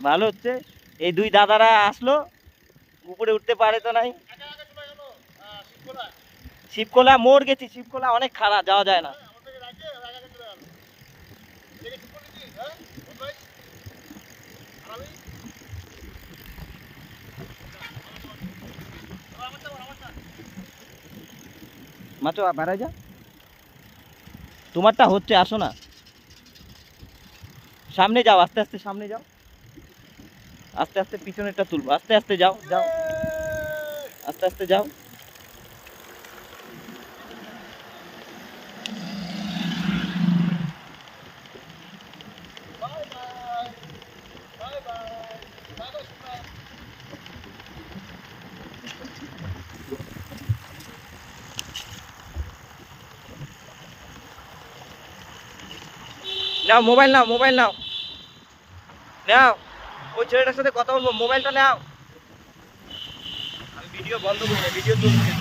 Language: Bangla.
ভালো হচ্ছে। এই দুই দাদারা আসলো, উপরে উঠতে পারে তো নাই। শিবকোলা মোড় গেছি, শিবকোলা অনেক খারাপ, যাওয়া যায় না। মাত্র বেড়াই যা, তোমারটা হচ্ছে, আসো না, সামনে যাও, আস্তে আস্তে সামনে যাও, আস্তে আস্তে পিছনেরটা তুলবো, আস্তে আস্তে যাও যাও, আস্তে আস্তে যাও। নাও মোবাইল, নাও মোবাইল, নাও নাও, ওই ছেলেটার সাথে কথা বলবো, মোবাইলটা নাও। আমি ভিডিও বন্ধ করি না, ভিডিও তুলছি।